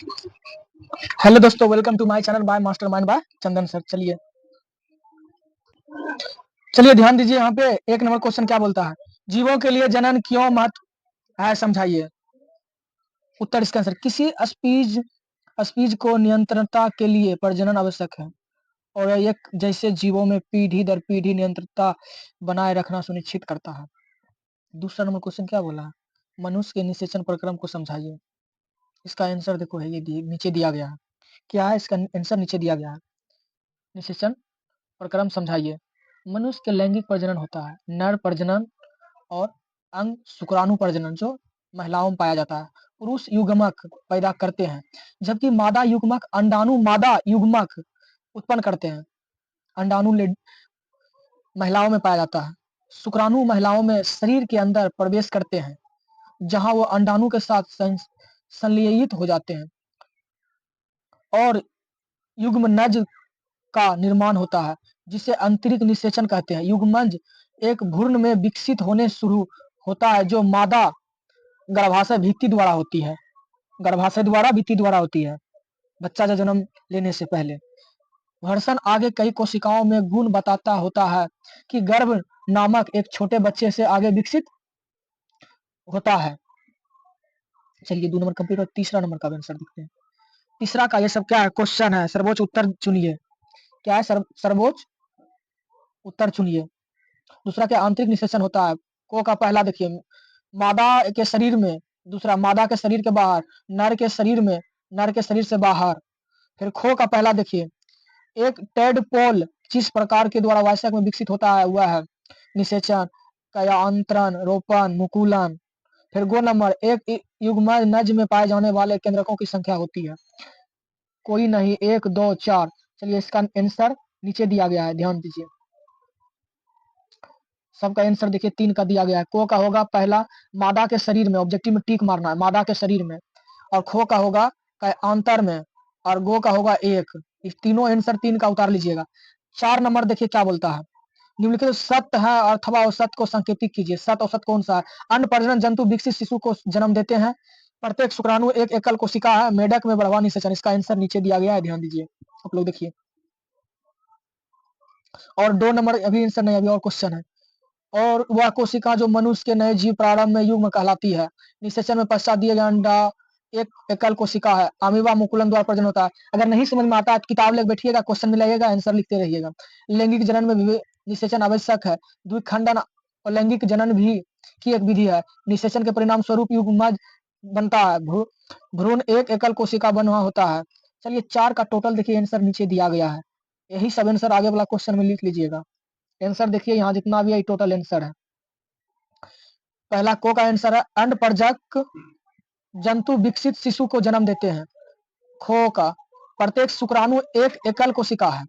Hello दोस्तों, welcome to my channel by mastermind by Chandan sir. चलिए चलिए ध्यान दीजिए। यहाँ पे एक नंबर क्वेश्चन क्या बोलता है, जीवों के लिए जनन क्यों महत्व है, समझाइए। उत्तर इसका आंसर, किसी स्पीज को नियंत्रणता के लिए प्रजनन आवश्यक है और एक जैसे जीवों में पीढ़ी दर पीढ़ी नियंत्रणता बनाए रखना सुनिश्चित करता है। दूसरा नंबर क्वेश्चन क्या बोला है, मनुष्य के निषेचन प्रक्रम को समझाइए। इसका आंसर देखो है, ये नीचे दिया गया है। क्या है इसका आंसर, नीचे दिया गया है। निषेचन प्रक्रम समझाइए। मनुष्य के लैंगिक प्रजनन होता है, नर प्रजनन और अंग शुक्राणु प्रजनन जो महिलाओं में पाया जाता है। पुरुष युग्मक पैदा करते हैं जबकि मादा युग्मक अंडाणु मादा युग्मक उत्पन्न करते हैं। अंडाणु महिलाओं में पाया जाता है। शुक्राणु महिलाओं में शरीर के अंदर प्रवेश करते हैं जहां वो अंडाणु के साथ संलयित हो जाते हैं और युग्मनज का निर्माण होता है जिसे आंतरिक निषेचन कहते हैं। युग्मनज एक भ्रूण में विकसित होने शुरू होता है जो मादा गर्भाशय भित्ति द्वारा होती है। गर्भाशय द्वारा भित्ति द्वारा होती है बच्चा का जन्म लेने से पहले। घर्षण आगे कई कोशिकाओं में गुण बताता होता है कि गर्भ नामक एक छोटे बच्चे से आगे विकसित होता है। चलिए 2 नंबर कंप्लीट और तीसरा नंबर का आंसर देखते हैं। तीसरा का ये सब क्या है, क्वेश्चन है, सर्वोच्च उत्तर चुनिए। क्या है, सर्वोच्च उत्तर चुनिए। दूसरा क्या, आंतरिक निषेचन होता है। को का पहला देखिए, मादा के शरीर में, दूसरा मादा के शरीर के बाहर, नर के शरीर में, नर के शरीर से बाहर। फिर खो का पहला देखिए, एक टेडपोल जिस प्रकार के द्वारा वायसक में विकसित होता है वह है निषेचन, कयांतरण, रोपण, मुकुलन। फिर गो नंबर, एक युग्मनज में पाए जाने वाले केंद्रकों की संख्या होती है, कोई नहीं, 1 2 4। चलिए इसका आंसर नीचे दिया गया है, ध्यान दीजिए। सबका आंसर देखिए 3 का दिया गया है। को का होगा पहला मादा के शरीर में, ऑब्जेक्टिव में टिक मारना है, मादा के शरीर में। और खो का होगा अंतर में, और गो का होगा 1। इस तीनों आंसर 3 का उतार लीजिएगा। 4 नंबर देखिए क्या बोलता है, निम्नलिखित सत्य है अथवा असत्य को संकेतित कीजिए। सत्य और सत्य कौन सा है। अन्य प्रजनन जंतु विकसित शिशु को जन्म देते हैं। प्रत्येक शुक्राणु एक एकल कोशिका है। मेढक में बढ़वा निषेचन। इसका आंसर नीचे दिया गया है, ध्यान दीजिए आप लोग देखिए। और 2 नंबर अभी आंसर नहीं, अभी और क्वेश्चन है। और वह कोशिका जो मनुष्य के नए जीव प्रारंभ में युग्म कहलाती है। निषेचन में पश्चात दिए गए अंडा एक एकल कोशिका है। अमीबा मुकुलन द्वारा प्रजनन होता है। अगर नहीं समझ में आता है तो किताब लेके बैठिएगा, क्वेश्चन मिलाइएगा, आंसर लिखते रहिएगा। लैंगिक जनन में निषेचन आवश्यक है। द्विखंडन और लैंगिक जनन भी की एक विधि है। निषेचन के परिणाम स्वरूप युग्मज बनता है। भ्रूण एक एकल कोशिका बना होता है। चलिए 4 का टोटल देखिए आंसर नीचे दिया गया है। यही सब आंसर आगे वाला क्वेश्चन में लिख लीजिएगा। आंसर देखिए यहाँ जितना भी है टोटल आंसर है। पहला को का आंसर है, अंड परजक जंतु विकसित शिशु को जन्म देते हैं। खो का, प्रत्येक शुक्राणु एक एकल कोशिका है।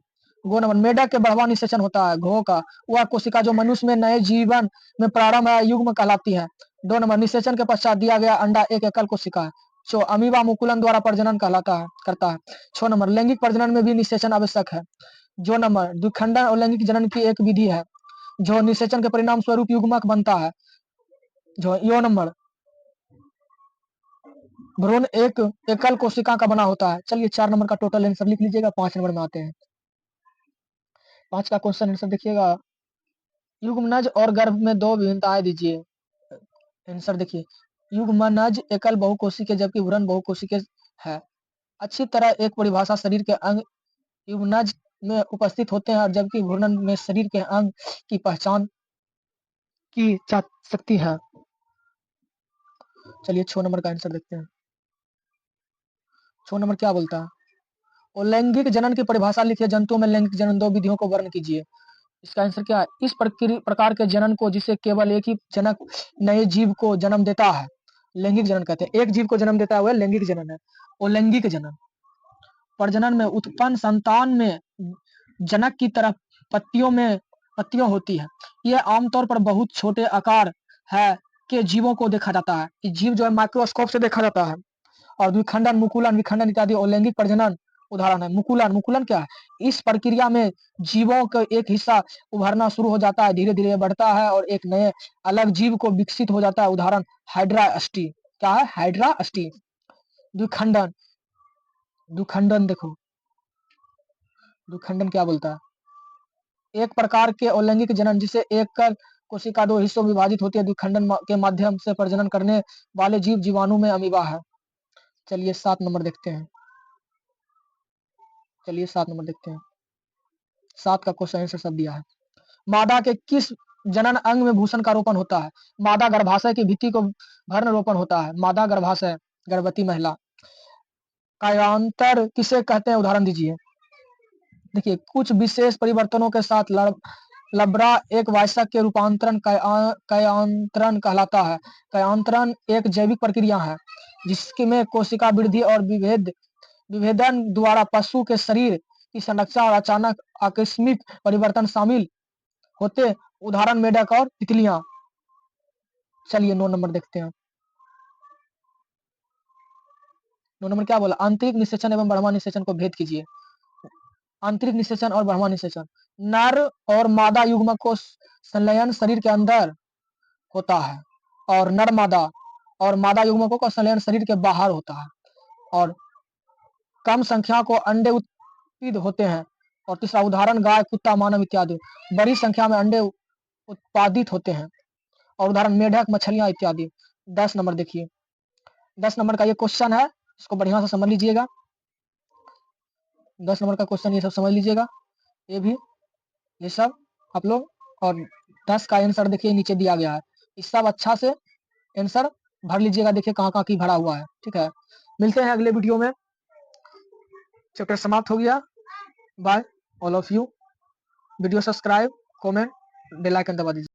गो नंबर, मेढक के बढ़वा निषेचन होता है। घो का, वह कोशिका जो मनुष्य में नए जीवन में प्रारंभ है युग्म कहलाती है। 2 नंबर, निषेचन के पश्चात दिया गया अंडा एक एकल कोशिका है। अमीबा मुकुलन द्वारा प्रजनन कहलाता है करता है। 6 नंबर, लैंगिक प्रजनन में भी निषेचन आवश्यक है। जो नंबर, द्विखंडन और लैंगिक जनन की एक विधि है जो निषेचन के परिणाम स्वरूप युग्मक बनता है। जो यो नंबर, भ्रूण एक एकल कोशिका का बना होता है। चलिए 4 नंबर का टोटल आंसर लिख लीजिएगा। 5 नंबर में आते हैं। 5 का क्वेश्चन आंसर देखिएगा, युग्मनज और गर्भ में 2 भिन्नताएं दीजिए। आंसर देखिए, युग्मनज एकल बहुकोशिकीय जबकि भ्रूण बहुकोशिकीय है। अच्छी तरह एक परिभाषा, शरीर के अंग युग्मनज में उपस्थित होते हैं और जबकि भ्रूण में शरीर के अंग की पहचान की जा सकती है। चलिए 6 नंबर का आंसर देखते हैं। 6 नंबर क्या बोलता है, और लैंगिक जनन की परिभाषा लिखिए। जंतुओं में लैंगिक जनन 2 विधियों को वर्ण कीजिए। इसका आंसर क्या है, इस प्रकार के जनन को जिसे केवल एक ही जनक नए जीव को जन्म देता है लैंगिक जनन कहते हैं। एक जीव को जन्म देता है वह लैंगिक जनन है। और लैंगिक जनन प्रजनन में उत्पन्न संतान में जनक की तरह पत्तियों होती है। यह आमतौर पर बहुत छोटे आकार है के जीवों को देखा जाता है। ये जीव जो है माइक्रोस्कोप से देखा जाता है। और द्विखंडन, मुकुलन, विखंडन इत्यादि और लैंगिक प्रजनन उदाहरण है। मुकुलन क्या है, इस प्रक्रिया में जीवों का एक हिस्सा उभरना शुरू हो जाता है, धीरे धीरे बढ़ता है और एक नए अलग जीव को विकसित हो जाता है। उदाहरण हाइड्रास्टी, क्या है, हाइड्रास्टी। द्विखंडन, द्विखंडन देखो, द्विखंडन क्या बोलता है? एक प्रकार के अलैंगिक जनन जिसे एकल कोशिका 2 हिस्सों में विभाजित होती है, द्विखंडन के माध्यम से प्रजनन करने वाले जीव जीवाणु में अमीबा है। चलिए 7 नंबर देखते हैं। चलिए 7 नंबर देखते हैं। 7 का क्वेश्चन आंसर सब दिया है। मादा के किस जनन अंग में भूषण का रोपण होता है? मादा गर्भाशय की भित्ति को भरण रोपण होता है। मादा गर्भाशय, गर्भवती महिला। कायांतर किसे कहते हैं? उदाहरण दीजिए। देखिए, कुछ विशेष परिवर्तनों के साथ लबरा एक वायसक के रूपांतरण कायांतरण कहलाता है। कायांतरण एक जैविक प्रक्रिया है जिसमें कोशिका वृद्धि और विभेदन द्वारा पशु के शरीर की संरचना और अचानक आकस्मिक परिवर्तन शामिल होते। उदाहरण मेढक और तितलियां। चलिए 9 नंबर देखते हैं। 9 नंबर क्या बोला? आंतरिक निषेचन एवं बढ़वा निषेचन को भेद कीजिए। आंतरिक निषेचन और बढ़वा निषेचन। नर और मादा युग्मक को संलयन शरीर के अंदर होता है और नर मादा और मादा युग्मकों का संलयन शरीर के बाहर होता है। और कम संख्या को अंडे उत्पीत होते हैं। और तीसरा उदाहरण गाय, कुत्ता, मानव इत्यादि। बड़ी संख्या में अंडे उत्पादित होते हैं। और उदाहरण मेढक, मछलियां इत्यादि। 10 नंबर देखिए। 10 नंबर का ये क्वेश्चन है, इसको बढ़िया से समझ लीजिएगा। 10 नंबर का क्वेश्चन ये सब समझ लीजिएगा। ये सब आप लोग। और 10 का आंसर देखिए नीचे दिया गया है। इस सब अच्छा से आंसर भर लीजिएगा। देखिए कहाँ कहाँ की भरा हुआ है। ठीक है, मिलते हैं अगले वीडियो में। चैप्टर समाप्त हो गया। Bye all of you. Video subscribe, comment, bell icon दबा दीजिए।